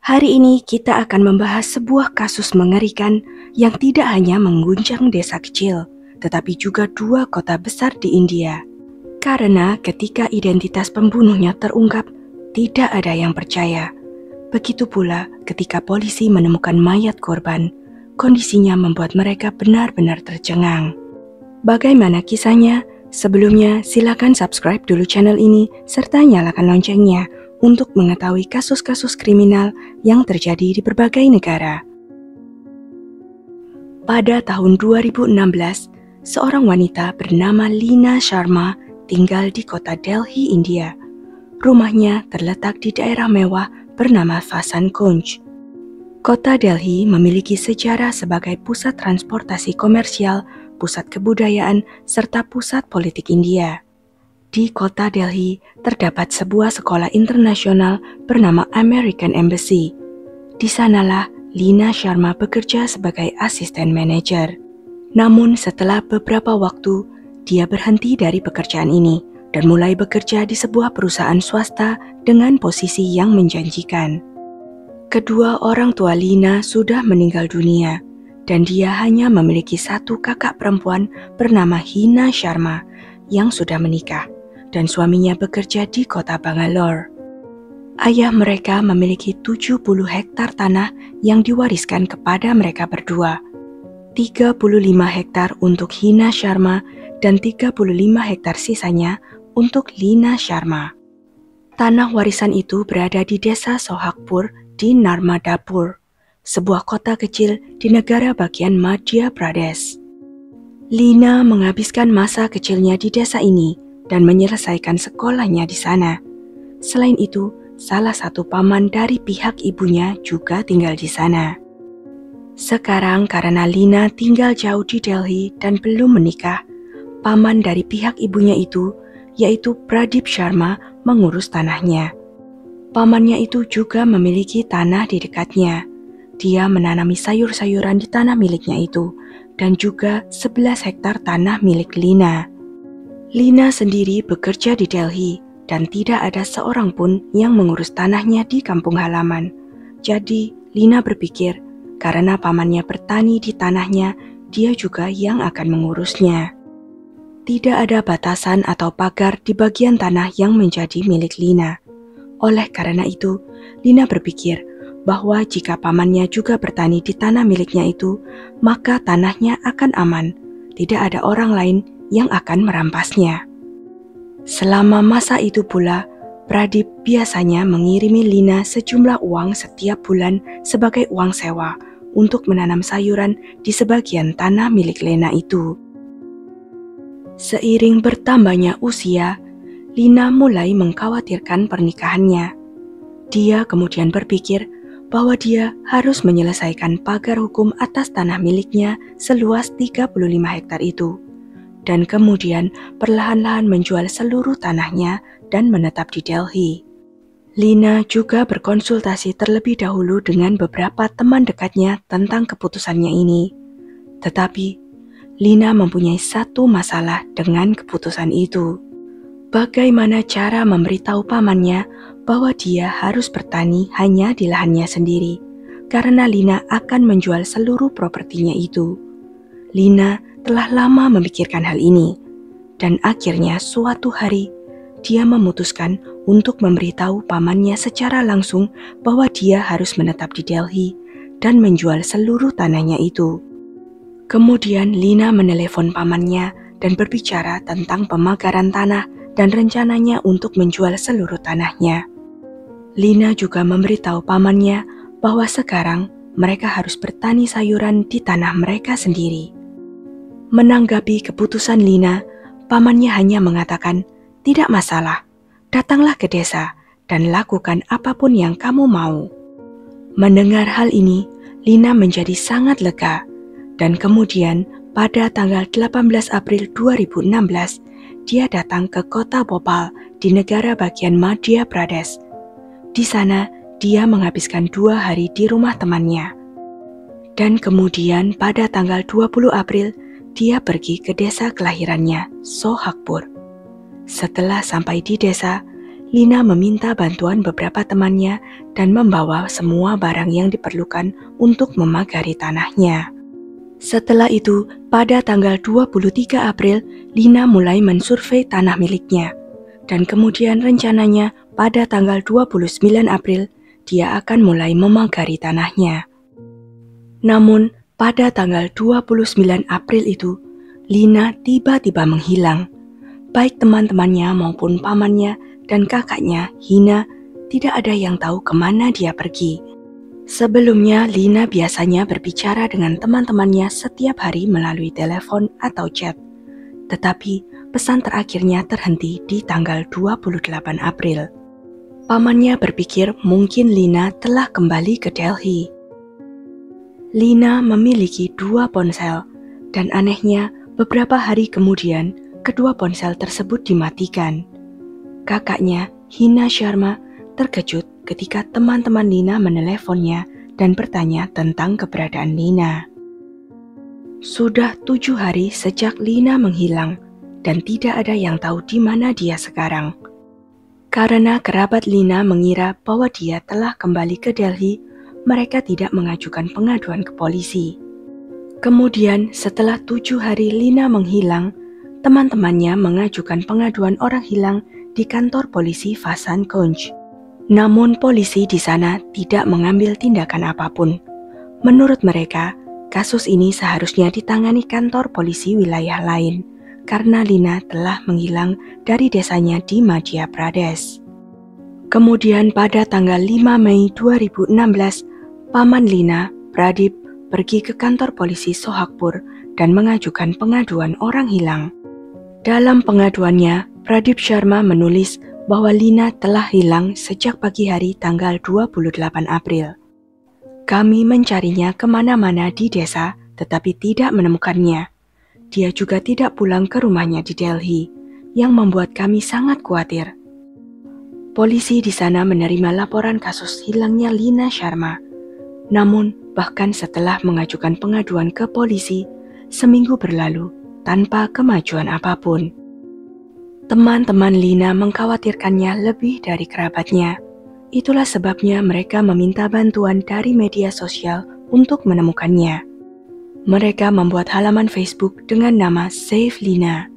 Hari ini kita akan membahas sebuah kasus mengerikan yang tidak hanya mengguncang desa kecil, tetapi juga dua kota besar di India. Karena ketika identitas pembunuhnya terungkap, tidak ada yang percaya. Begitu pula ketika polisi menemukan mayat korban, kondisinya membuat mereka benar-benar tercengang. Bagaimana kisahnya? Sebelumnya, silakan subscribe dulu channel ini serta nyalakan loncengnya untuk mengetahui kasus-kasus kriminal yang terjadi di berbagai negara. Pada tahun 2016, seorang wanita bernama Leena Sharma tinggal di kota Delhi, India. Rumahnya terletak di daerah mewah bernama Vasant Kunj. Kota Delhi memiliki sejarah sebagai pusat transportasi komersial, pusat kebudayaan, serta pusat politik India. Di kota Delhi terdapat sebuah sekolah internasional bernama American Embassy. Di sanalah Leena Sharma bekerja sebagai asisten manajer. Namun setelah beberapa waktu, dia berhenti dari pekerjaan ini dan mulai bekerja di sebuah perusahaan swasta dengan posisi yang menjanjikan. Kedua orang tua Leena sudah meninggal dunia dan dia hanya memiliki satu kakak perempuan bernama Hina Sharma yang sudah menikah dan suaminya bekerja di kota Bangalore. Ayah mereka memiliki 70 hektar tanah yang diwariskan kepada mereka berdua. 35 hektar untuk Hina Sharma dan 35 hektar sisanya untuk Leena Sharma. Tanah warisan itu berada di desa Sohagpur di Narmadapur, sebuah kota kecil di negara bagian Madhya Pradesh. Leena menghabiskan masa kecilnya di desa ini dan menyelesaikan sekolahnya di sana. Selain itu, salah satu paman dari pihak ibunya juga tinggal di sana. Sekarang karena Leena tinggal jauh di Delhi dan belum menikah, paman dari pihak ibunya itu, yaitu Pradip Sharma, mengurus tanahnya. Pamannya itu juga memiliki tanah di dekatnya. Dia menanami sayur-sayuran di tanah miliknya itu, dan juga 11 hektar tanah milik Leena. Leena sendiri bekerja di Delhi, dan tidak ada seorang pun yang mengurus tanahnya di kampung halaman. Jadi, Leena berpikir, karena pamannya bertani di tanahnya, dia juga yang akan mengurusnya. Tidak ada batasan atau pagar di bagian tanah yang menjadi milik Leena. Oleh karena itu, Leena berpikir bahwa jika pamannya juga bertani di tanah miliknya itu, maka tanahnya akan aman. Tidak ada orang lain yang akan merampasnya. Selama masa itu pula, Pradip biasanya mengirimi Leena sejumlah uang setiap bulan sebagai uang sewa untuk menanam sayuran di sebagian tanah milik Leena itu. Seiring bertambahnya usia, Leena mulai mengkhawatirkan pernikahannya. Dia kemudian berpikir bahwa dia harus menyelesaikan pagar hukum atas tanah miliknya seluas 35 hektar itu, dan kemudian perlahan-lahan menjual seluruh tanahnya dan menetap di Delhi. Leena juga berkonsultasi terlebih dahulu dengan beberapa teman dekatnya tentang keputusannya ini. Tetapi Leena mempunyai satu masalah dengan keputusan itu. Bagaimana cara memberitahu pamannya bahwa dia harus bertani hanya di lahannya sendiri, karena Leena akan menjual seluruh propertinya itu. Leena telah lama memikirkan hal ini, dan akhirnya suatu hari, dia memutuskan untuk memberitahu pamannya secara langsung bahwa dia harus menetap di Delhi dan menjual seluruh tanahnya itu. Kemudian Leena menelepon pamannya dan berbicara tentang pemagaran tanah dan rencananya untuk menjual seluruh tanahnya. Leena juga memberitahu pamannya bahwa sekarang mereka harus bertani sayuran di tanah mereka sendiri. Menanggapi keputusan Leena, pamannya hanya mengatakan, "Tidak masalah, datanglah ke desa dan lakukan apapun yang kamu mau." Mendengar hal ini, Leena menjadi sangat lega. Dan kemudian pada tanggal 18 April 2016, dia datang ke kota Bhopal di negara bagian Madhya Pradesh. Di sana, dia menghabiskan 2 hari di rumah temannya. Dan kemudian pada tanggal 20 April, dia pergi ke desa kelahirannya, Sohagpur. Setelah sampai di desa, Lina meminta bantuan beberapa temannya dan membawa semua barang yang diperlukan untuk memagari tanahnya. Setelah itu, pada tanggal 23 April, Lina mulai mensurvei tanah miliknya. Dan kemudian rencananya pada tanggal 29 April, dia akan mulai memagari tanahnya. Namun, pada tanggal 29 April itu, Lina tiba-tiba menghilang. Baik teman-temannya maupun pamannya dan kakaknya, Hina, tidak ada yang tahu kemana dia pergi. Sebelumnya, Lina biasanya berbicara dengan teman-temannya setiap hari melalui telepon atau chat. Tetapi, pesan terakhirnya terhenti di tanggal 28 April. Pamannya berpikir mungkin Lina telah kembali ke Delhi. Lina memiliki 2 ponsel, dan anehnya beberapa hari kemudian kedua ponsel tersebut dimatikan. Kakaknya, Hina Sharma, terkejut ketika teman-teman Lina meneleponnya dan bertanya tentang keberadaan Lina. Sudah 7 hari sejak Lina menghilang dan tidak ada yang tahu di mana dia sekarang. Karena kerabat Lina mengira bahwa dia telah kembali ke Delhi, mereka tidak mengajukan pengaduan ke polisi. Kemudian setelah 7 hari Lina menghilang, teman-temannya mengajukan pengaduan orang hilang di kantor polisi Vasant Kunj. Namun polisi di sana tidak mengambil tindakan apapun. Menurut mereka, kasus ini seharusnya ditangani kantor polisi wilayah lain, karena Lina telah menghilang dari desanya di Madhya Pradesh. Kemudian pada tanggal 5 Mei 2016, paman Lina, Pradip, pergi ke kantor polisi Sohagpur dan mengajukan pengaduan orang hilang. Dalam pengaduannya, Pradip Sharma menulis bahwa Lina telah hilang sejak pagi hari tanggal 28 April. Kami mencarinya kemana-mana di desa, tetapi tidak menemukannya. Dia juga tidak pulang ke rumahnya di Delhi, yang membuat kami sangat khawatir. Polisi di sana menerima laporan kasus hilangnya Lina Sharma. Namun, bahkan setelah mengajukan pengaduan ke polisi, seminggu berlalu tanpa kemajuan apapun. Teman-teman Lina mengkhawatirkannya lebih dari kerabatnya. Itulah sebabnya mereka meminta bantuan dari media sosial untuk menemukannya. Mereka membuat halaman Facebook dengan nama Save Lina.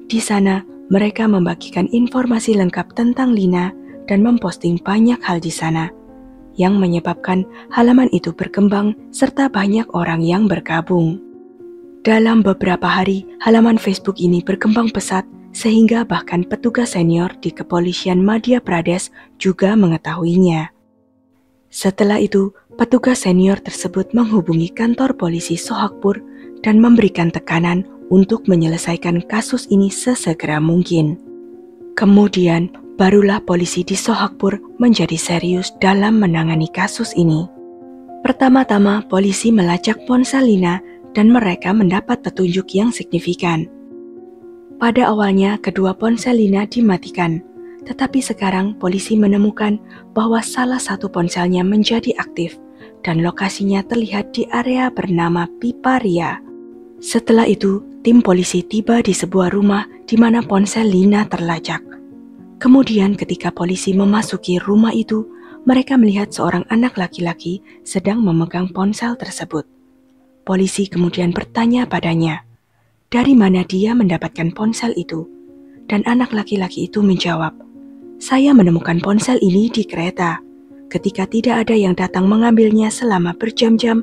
Di sana, mereka membagikan informasi lengkap tentang Lina dan memposting banyak hal di sana, yang menyebabkan halaman itu berkembang serta banyak orang yang bergabung. Dalam beberapa hari, halaman Facebook ini berkembang pesat sehingga bahkan petugas senior di kepolisian Madhya Pradesh juga mengetahuinya. Setelah itu, petugas senior tersebut menghubungi kantor polisi Sohagpur dan memberikan tekanan untuk menyelesaikan kasus ini sesegera mungkin. Kemudian, barulah polisi di Sohagpur menjadi serius dalam menangani kasus ini. Pertama-tama, polisi melacak ponsel Lina dan mereka mendapat petunjuk yang signifikan. Pada awalnya, kedua ponsel Lina dimatikan, tetapi sekarang polisi menemukan bahwa salah satu ponselnya menjadi aktif dan lokasinya terlihat di area bernama Piparia. Setelah itu, tim polisi tiba di sebuah rumah di mana ponsel Lina terlacak. Kemudian ketika polisi memasuki rumah itu, mereka melihat seorang anak laki-laki sedang memegang ponsel tersebut. Polisi kemudian bertanya padanya, dari mana dia mendapatkan ponsel itu? Dan anak laki-laki itu menjawab, saya menemukan ponsel ini di kereta. Ketika tidak ada yang datang mengambilnya selama berjam-jam,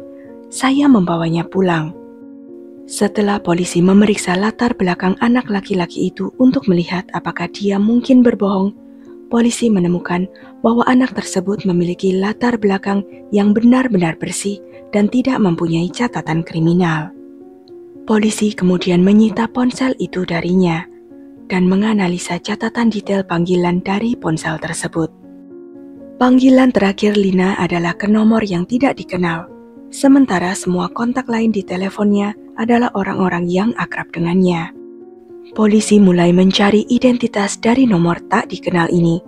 saya membawanya pulang. Setelah polisi memeriksa latar belakang anak laki-laki itu untuk melihat apakah dia mungkin berbohong, polisi menemukan bahwa anak tersebut memiliki latar belakang yang benar-benar bersih dan tidak mempunyai catatan kriminal. Polisi kemudian menyita ponsel itu darinya dan menganalisa catatan detail panggilan dari ponsel tersebut. Panggilan terakhir Lina adalah ke nomor yang tidak dikenal, sementara semua kontak lain di teleponnya adalah orang-orang yang akrab dengannya. Polisi mulai mencari identitas dari nomor tak dikenal ini.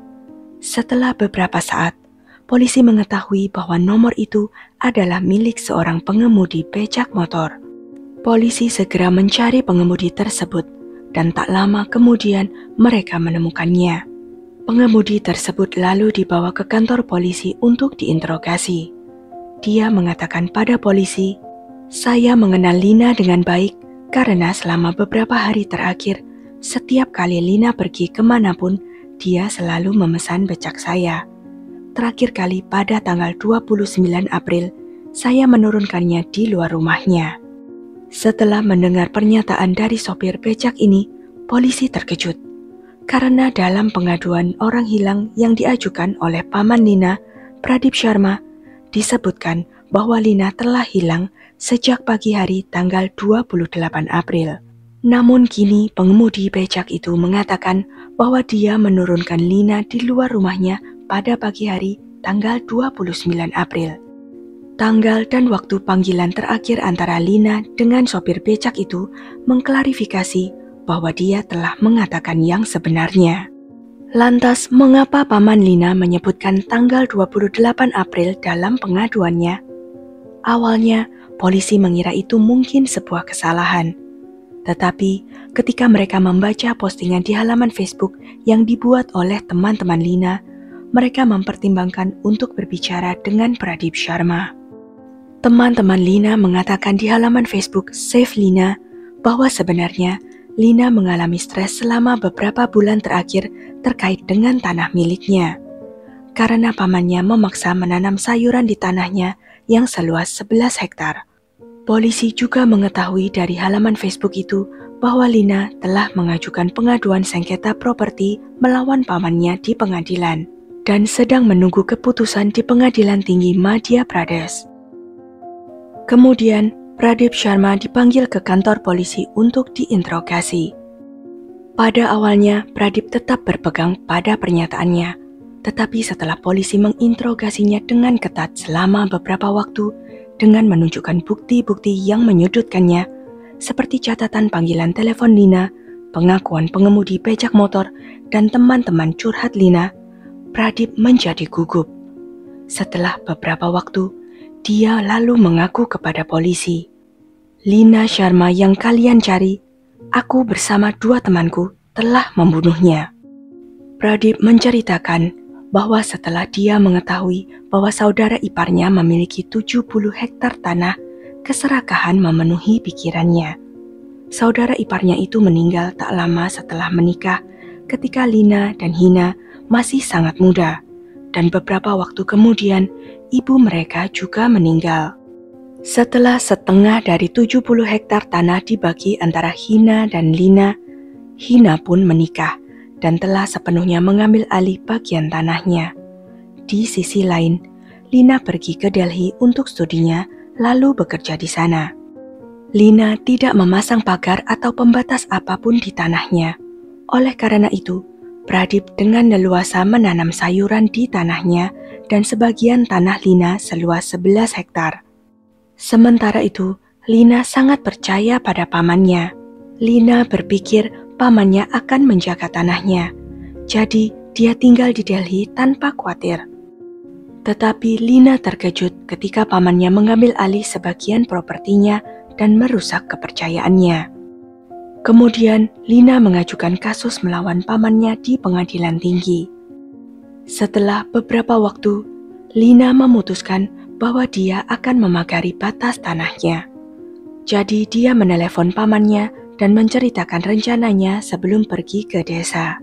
Setelah beberapa saat, polisi mengetahui bahwa nomor itu adalah milik seorang pengemudi becak motor. Polisi segera mencari pengemudi tersebut, dan tak lama kemudian mereka menemukannya. Pengemudi tersebut lalu dibawa ke kantor polisi untuk diinterogasi. Dia mengatakan pada polisi, "Saya mengenal Lina dengan baik karena selama beberapa hari terakhir, setiap kali Lina pergi kemanapun, dia selalu memesan becak saya. Terakhir kali pada tanggal 29 April, saya menurunkannya di luar rumahnya." Setelah mendengar pernyataan dari sopir becak ini, polisi terkejut. Karena dalam pengaduan orang hilang yang diajukan oleh paman Lina, Pradip Sharma, disebutkan bahwa Lina telah hilang sejak pagi hari tanggal 28 April. Namun kini pengemudi becak itu mengatakan bahwa dia menurunkan Lina di luar rumahnya pada pagi hari tanggal 29 April. Tanggal dan waktu panggilan terakhir antara Lina dengan sopir becak itu mengklarifikasi bahwa dia telah mengatakan yang sebenarnya. Lantas, mengapa paman Lina menyebutkan tanggal 28 April dalam pengaduannya? Awalnya, polisi mengira itu mungkin sebuah kesalahan. Tetapi, ketika mereka membaca postingan di halaman Facebook yang dibuat oleh teman-teman Lina, mereka mempertimbangkan untuk berbicara dengan Pradip Sharma. Teman-teman Lina mengatakan di halaman Facebook Save Lina bahwa sebenarnya Lina mengalami stres selama beberapa bulan terakhir terkait dengan tanah miliknya. Karena pamannya memaksa menanam sayuran di tanahnya yang seluas 11 hektar. Polisi juga mengetahui dari halaman Facebook itu bahwa Lina telah mengajukan pengaduan sengketa properti melawan pamannya di pengadilan dan sedang menunggu keputusan di Pengadilan Tinggi Madhya Pradesh. Kemudian, Pradip Sharma dipanggil ke kantor polisi untuk diinterogasi. Pada awalnya, Pradip tetap berpegang pada pernyataannya, tetapi setelah polisi menginterogasinya dengan ketat selama beberapa waktu dengan menunjukkan bukti-bukti yang menyudutkannya, seperti catatan panggilan telepon Lina, pengakuan pengemudi becak motor, dan teman-teman curhat Lina, Pradip menjadi gugup. Setelah beberapa waktu, dia lalu mengaku kepada polisi, "Lina Sharma yang kalian cari, aku bersama 2 temanku telah membunuhnya." Pradip menceritakan bahwa setelah dia mengetahui bahwa saudara iparnya memiliki 70 hektar tanah, keserakahan memenuhi pikirannya. Saudara iparnya itu meninggal tak lama setelah menikah ketika Lina dan Hina masih sangat muda, dan beberapa waktu kemudian ibu mereka juga meninggal. Setelah setengah dari 70 hektar tanah dibagi antara Hina dan Lina, Hina pun menikah dan telah sepenuhnya mengambil alih bagian tanahnya. Di sisi lain, Lina pergi ke Delhi untuk studinya lalu bekerja di sana. Lina tidak memasang pagar atau pembatas apapun di tanahnya. Oleh karena itu, Pradip dengan leluasa menanam sayuran di tanahnya dan sebagian tanah Lina seluas 11 hektar. Sementara itu, Lina sangat percaya pada pamannya. Lina berpikir pamannya akan menjaga tanahnya, jadi dia tinggal di Delhi tanpa khawatir. Tetapi Lina terkejut ketika pamannya mengambil alih sebagian propertinya dan merusak kepercayaannya. Kemudian, Lina mengajukan kasus melawan pamannya di Pengadilan Tinggi. Setelah beberapa waktu, Lina memutuskan bahwa dia akan memagari batas tanahnya. Jadi dia menelepon pamannya dan menceritakan rencananya sebelum pergi ke desa.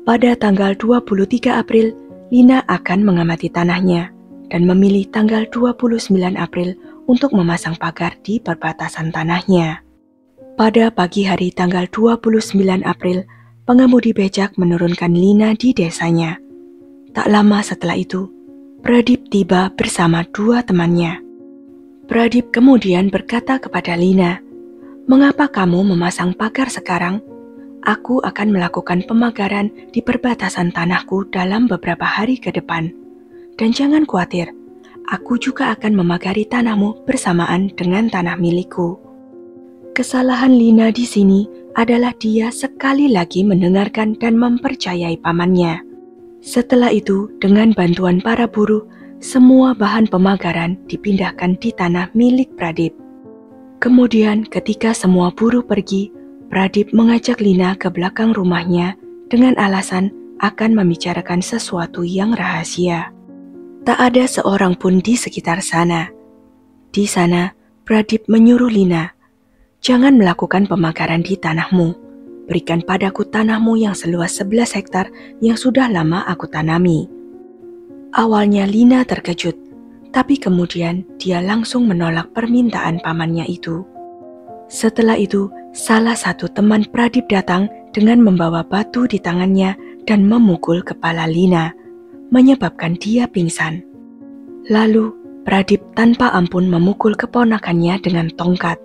Pada tanggal 23 April, Lina akan mengamati tanahnya dan memilih tanggal 29 April untuk memasang pagar di perbatasan tanahnya. Pada pagi hari tanggal 29 April, pengemudi becak menurunkan Lina di desanya. Tak lama setelah itu, Pradip tiba bersama 2 temannya. Pradip kemudian berkata kepada Lina, "Mengapa kamu memasang pagar sekarang? Aku akan melakukan pemagaran di perbatasan tanahku dalam beberapa hari ke depan. Dan jangan khawatir, aku juga akan memagari tanahmu bersamaan dengan tanah milikku." Kesalahan Lina di sini adalah dia sekali lagi mendengarkan dan mempercayai pamannya. Setelah itu, dengan bantuan para buruh, semua bahan pemagaran dipindahkan di tanah milik Pradip. Kemudian ketika semua buruh pergi, Pradip mengajak Lina ke belakang rumahnya dengan alasan akan membicarakan sesuatu yang rahasia. Tak ada seorang pun di sekitar sana. Di sana, Pradip menyuruh Lina, "Jangan melakukan pemakaran di tanahmu. Berikan padaku tanahmu yang seluas 11 hektar yang sudah lama aku tanami." Awalnya Lina terkejut, tapi kemudian dia langsung menolak permintaan pamannya itu. Setelah itu, salah satu teman Pradip datang dengan membawa batu di tangannya dan memukul kepala Lina, menyebabkan dia pingsan. Lalu, Pradip tanpa ampun memukul keponakannya dengan tongkat.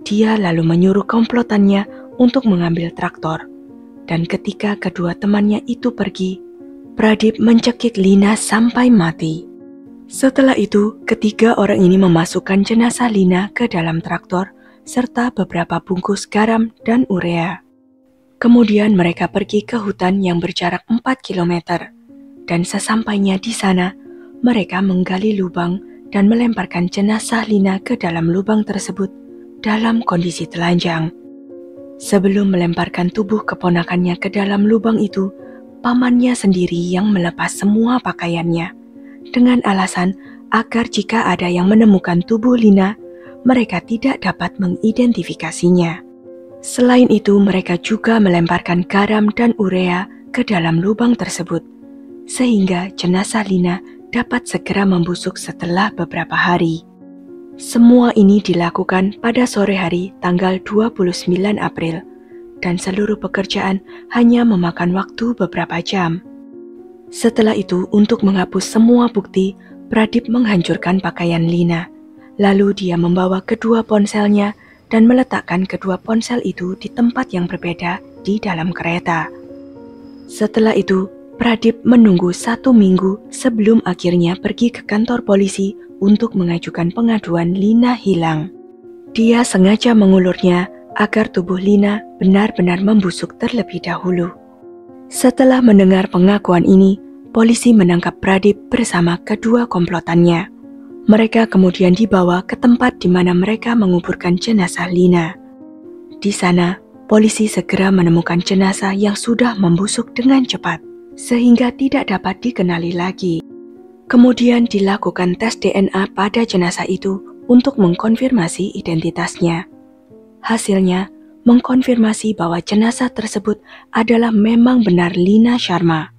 Dia lalu menyuruh komplotannya untuk mengambil traktor, dan ketika kedua temannya itu pergi, Pradip mencekik Lina sampai mati. Setelah itu, ketiga orang ini memasukkan jenazah Lina ke dalam traktor serta beberapa bungkus garam dan urea. Kemudian mereka pergi ke hutan yang berjarak 4 km, dan sesampainya di sana, mereka menggali lubang dan melemparkan jenazah Lina ke dalam lubang tersebut dalam kondisi telanjang. Sebelum melemparkan tubuh keponakannya ke dalam lubang itu, pamannya sendiri yang melepas semua pakaiannya, dengan alasan agar jika ada yang menemukan tubuh Lina, mereka tidak dapat mengidentifikasinya. Selain itu, mereka juga melemparkan garam dan urea ke dalam lubang tersebut, sehingga jenazah Lina dapat segera membusuk setelah beberapa hari. Semua ini dilakukan pada sore hari tanggal 29 April, dan seluruh pekerjaan hanya memakan waktu beberapa jam. Setelah itu, untuk menghapus semua bukti, Pradip menghancurkan pakaian Lina. Lalu dia membawa kedua ponselnya dan meletakkan kedua ponsel itu di tempat yang berbeda di dalam kereta. Setelah itu, Pradip menunggu 1 minggu sebelum akhirnya pergi ke kantor polisi untuk mengajukan pengaduan Lina hilang. Dia sengaja mengulurnya agar tubuh Lina benar-benar membusuk terlebih dahulu. Setelah mendengar pengakuan ini, polisi menangkap Pradip bersama kedua komplotannya. Mereka kemudian dibawa ke tempat di mana mereka menguburkan jenazah Lina. Di sana, polisi segera menemukan jenazah yang sudah membusuk dengan cepat, sehingga tidak dapat dikenali lagi. Kemudian dilakukan tes DNA pada jenazah itu untuk mengkonfirmasi identitasnya. Hasilnya mengkonfirmasi bahwa jenazah tersebut adalah memang benar Lina Sharma.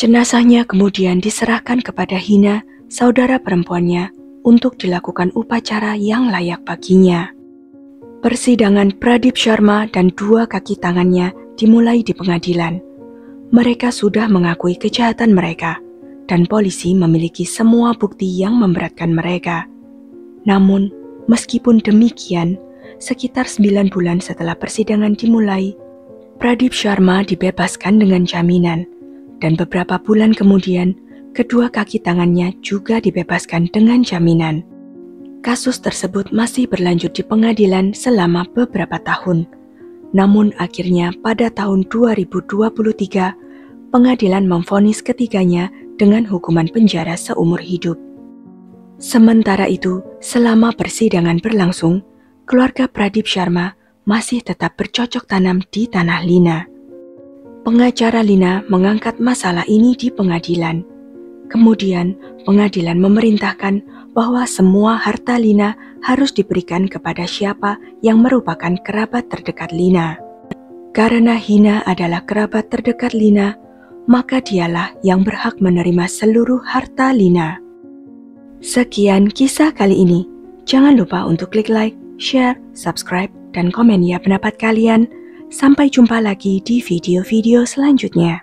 Jenazahnya kemudian diserahkan kepada Hina, saudara perempuannya, untuk dilakukan upacara yang layak baginya. Persidangan Pradip Sharma dan 2 kaki tangannya dimulai di pengadilan. Mereka sudah mengakui kejahatan mereka, dan polisi memiliki semua bukti yang memberatkan mereka. Namun, meskipun demikian, sekitar 9 bulan setelah persidangan dimulai, Pradip Sharma dibebaskan dengan jaminan, dan beberapa bulan kemudian, kedua kaki tangannya juga dibebaskan dengan jaminan. Kasus tersebut masih berlanjut di pengadilan selama beberapa tahun. Namun akhirnya pada tahun 2023, pengadilan memvonis ketiganya dengan hukuman penjara seumur hidup. Sementara itu, selama persidangan berlangsung, keluarga Pradip Sharma masih tetap bercocok tanam di tanah Lina. Pengacara Lina mengangkat masalah ini di pengadilan. Kemudian, pengadilan memerintahkan bahwa semua harta Lina harus diberikan kepada siapa yang merupakan kerabat terdekat Lina. Karena Hina adalah kerabat terdekat Lina, maka dialah yang berhak menerima seluruh harta Lina. Sekian kisah kali ini. Jangan lupa untuk klik like, share, subscribe, dan komen ya pendapat kalian. Sampai jumpa lagi di video-video selanjutnya.